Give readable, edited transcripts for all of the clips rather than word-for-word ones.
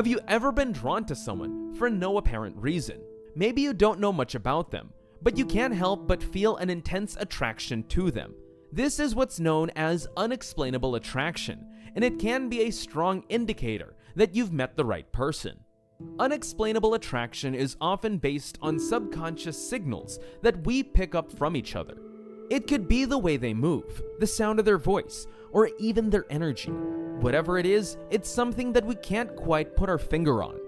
Have you ever been drawn to someone for no apparent reason? Maybe you don't know much about them, but you can't help but feel an intense attraction to them. This is what's known as unexplainable attraction, and it can be a strong indicator that you've met the right person. Unexplainable attraction is often based on subconscious signals that we pick up from each other. It could be the way they move, the sound of their voice, or even their energy. Whatever it is, it's something that we can't quite put our finger on,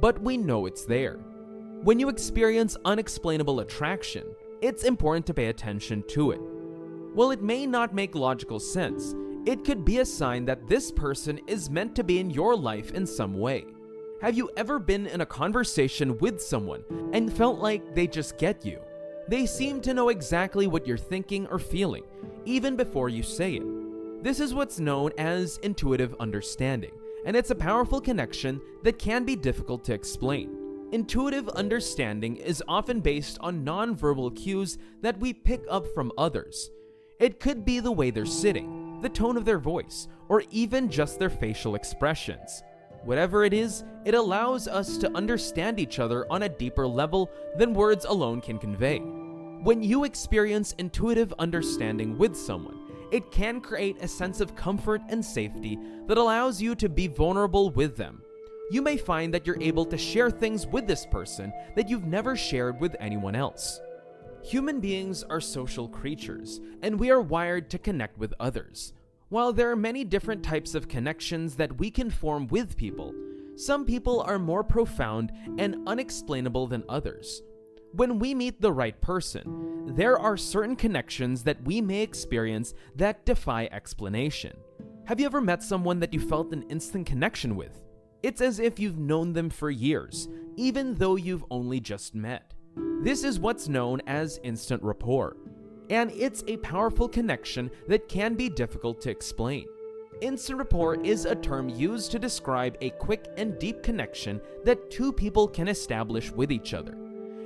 but we know it's there. When you experience unexplainable attraction, it's important to pay attention to it. While it may not make logical sense, it could be a sign that this person is meant to be in your life in some way. Have you ever been in a conversation with someone and felt like they just get you? They seem to know exactly what you're thinking or feeling, even before you say it. This is what's known as intuitive understanding, and it's a powerful connection that can be difficult to explain. Intuitive understanding is often based on nonverbal cues that we pick up from others. It could be the way they're sitting, the tone of their voice, or even just their facial expressions. Whatever it is, it allows us to understand each other on a deeper level than words alone can convey. When you experience intuitive understanding with someone, it can create a sense of comfort and safety that allows you to be vulnerable with them. You may find that you're able to share things with this person that you've never shared with anyone else. Human beings are social creatures, and we are wired to connect with others. While there are many different types of connections that we can form with people, some people are more profound and unexplainable than others. When we meet the right person, there are certain connections that we may experience that defy explanation. Have you ever met someone that you felt an instant connection with? It's as if you've known them for years, even though you've only just met. This is what's known as instant rapport, and it's a powerful connection that can be difficult to explain. Instant rapport is a term used to describe a quick and deep connection that two people can establish with each other.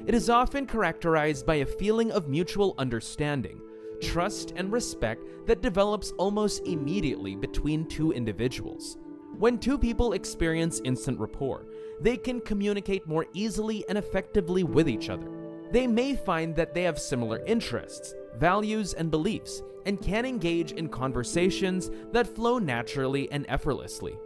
It is often characterized by a feeling of mutual understanding, trust, and respect that develops almost immediately between two individuals. When two people experience instant rapport, they can communicate more easily and effectively with each other. They may find that they have similar interests, values, and beliefs, and can engage in conversations that flow naturally and effortlessly.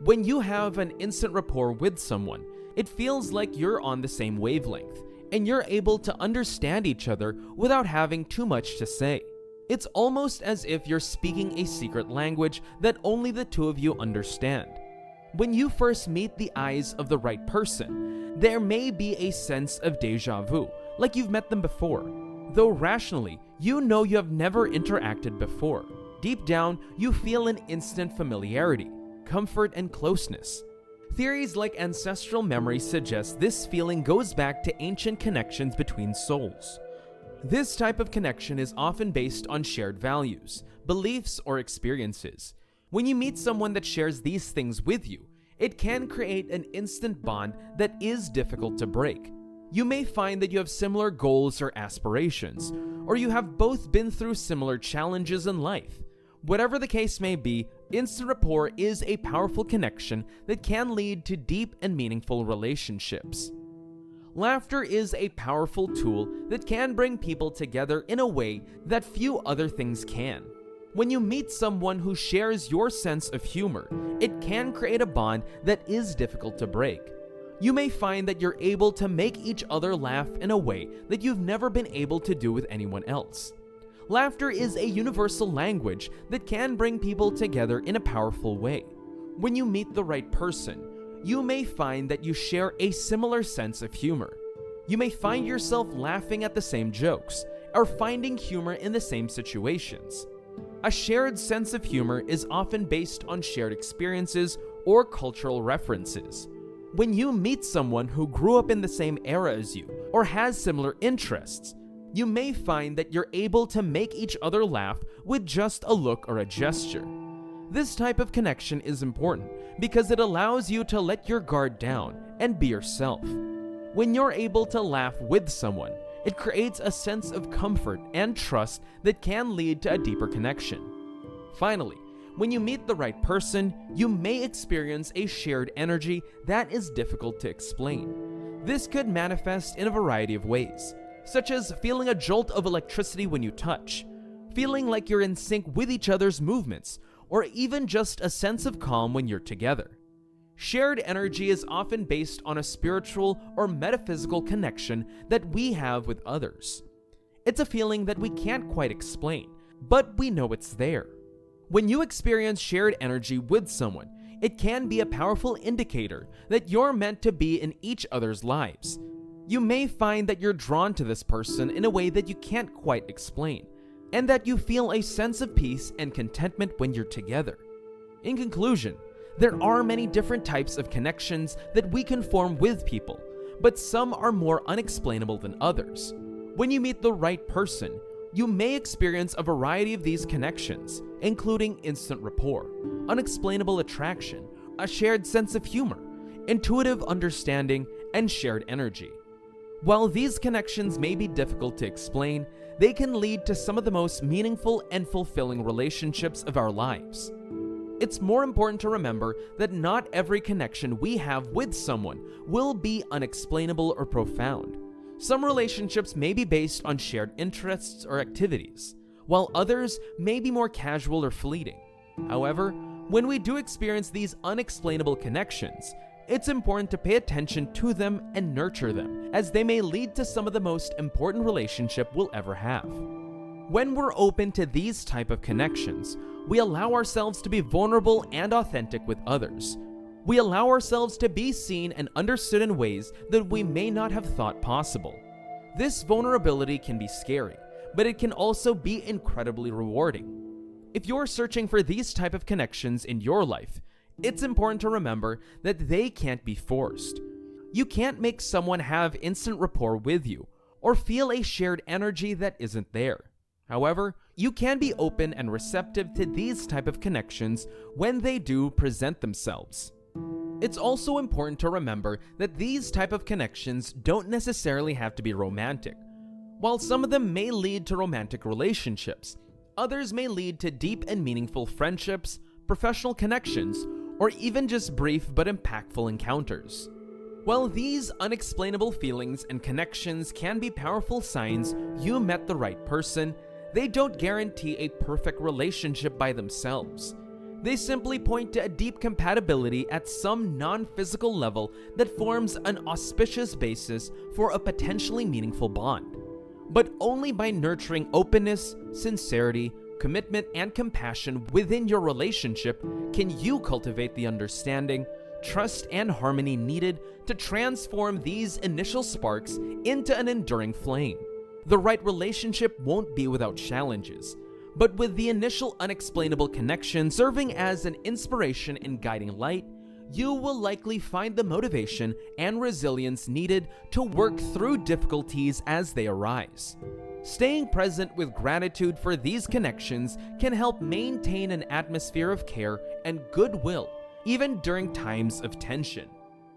When you have an instant rapport with someone, it feels like you're on the same wavelength, and you're able to understand each other without having too much to say. It's almost as if you're speaking a secret language that only the two of you understand. When you first meet the eyes of the right person, there may be a sense of déjà vu, like you've met them before. Though rationally, you know you have never interacted before. Deep down, you feel an instant familiarity, comfort, and closeness. Theories like ancestral memory suggest this feeling goes back to ancient connections between souls. This type of connection is often based on shared values, beliefs, or experiences. When you meet someone that shares these things with you, it can create an instant bond that is difficult to break. You may find that you have similar goals or aspirations, or you have both been through similar challenges in life. Whatever the case may be, instant rapport is a powerful connection that can lead to deep and meaningful relationships. Laughter is a powerful tool that can bring people together in a way that few other things can. When you meet someone who shares your sense of humor, it can create a bond that is difficult to break. You may find that you're able to make each other laugh in a way that you've never been able to do with anyone else. Laughter is a universal language that can bring people together in a powerful way. When you meet the right person, you may find that you share a similar sense of humor. You may find yourself laughing at the same jokes, or finding humor in the same situations. A shared sense of humor is often based on shared experiences or cultural references. When you meet someone who grew up in the same era as you, or has similar interests, you may find that you're able to make each other laugh with just a look or a gesture. This type of connection is important because it allows you to let your guard down and be yourself. When you're able to laugh with someone, it creates a sense of comfort and trust that can lead to a deeper connection. Finally, When you meet the right person, you may experience a shared energy that is difficult to explain. This could manifest in a variety of ways, such as feeling a jolt of electricity when you touch, feeling like you're in sync with each other's movements, or even just a sense of calm when you're together. Shared energy is often based on a spiritual or metaphysical connection that we have with others. It's a feeling that we can't quite explain, but we know it's there. When you experience shared energy with someone, it can be a powerful indicator that you're meant to be in each other's lives. You may find that you're drawn to this person in a way that you can't quite explain, and that you feel a sense of peace and contentment when you're together. In conclusion, there are many different types of connections that we can form with people, but some are more unexplainable than others. When you meet the right person, you may experience a variety of these connections, including instant rapport, unexplainable attraction, a shared sense of humor, intuitive understanding, and shared energy. While these connections may be difficult to explain, they can lead to some of the most meaningful and fulfilling relationships of our lives. It's more important to remember that not every connection we have with someone will be unexplainable or profound. Some relationships may be based on shared interests or activities, while others may be more casual or fleeting. However, when we do experience these unexplainable connections, it's important to pay attention to them and nurture them, as they may lead to some of the most important relationships we'll ever have. When we're open to these type of connections, we allow ourselves to be vulnerable and authentic with others. We allow ourselves to be seen and understood in ways that we may not have thought possible. This vulnerability can be scary, but it can also be incredibly rewarding. If you're searching for these type of connections in your life, it's important to remember that they can't be forced. You can't make someone have instant rapport with you, or feel a shared energy that isn't there. However, you can be open and receptive to these type of connections when they do present themselves. It's also important to remember that these type of connections don't necessarily have to be romantic. While some of them may lead to romantic relationships, others may lead to deep and meaningful friendships, professional connections, or even just brief but impactful encounters. While these unexplainable feelings and connections can be powerful signs you met the right person, they don't guarantee a perfect relationship by themselves. They simply point to a deep compatibility at some non-physical level that forms an auspicious basis for a potentially meaningful bond. But only by nurturing openness, sincerity, commitment, and compassion within your relationship can you cultivate the understanding, trust, and harmony needed to transform these initial sparks into an enduring flame. The right relationship won't be without challenges, but with the initial unexplainable connection serving as an inspiration and guiding light, you will likely find the motivation and resilience needed to work through difficulties as they arise. Staying present with gratitude for these connections can help maintain an atmosphere of care and goodwill, even during times of tension.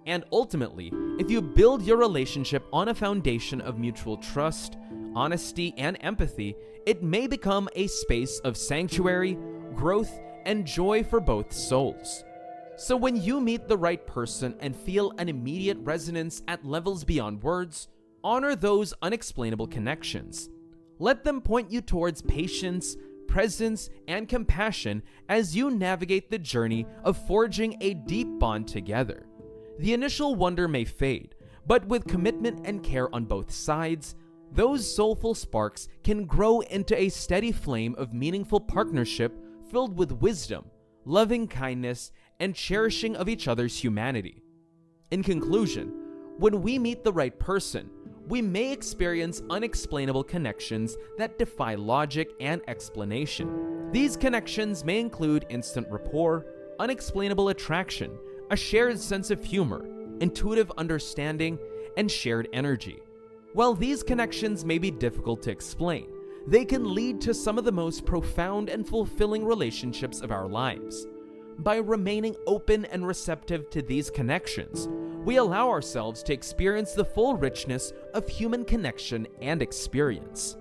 And ultimately, if you build your relationship on a foundation of mutual trust, honesty, and empathy, it may become a space of sanctuary, growth, and joy for both souls. So when you meet the right person and feel an immediate resonance at levels beyond words, honor those unexplainable connections. Let them point you towards patience, presence, and compassion as you navigate the journey of forging a deep bond together. The initial wonder may fade, but with commitment and care on both sides, those soulful sparks can grow into a steady flame of meaningful partnership filled with wisdom, loving kindness, and cherishing of each other's humanity. In conclusion, when we meet the right person, we may experience unexplainable connections that defy logic and explanation. These connections may include instant rapport, unexplainable attraction, a shared sense of humor, intuitive understanding, and shared energy. While these connections may be difficult to explain, they can lead to some of the most profound and fulfilling relationships of our lives. By remaining open and receptive to these connections, we allow ourselves to experience the full richness of human connection and experience.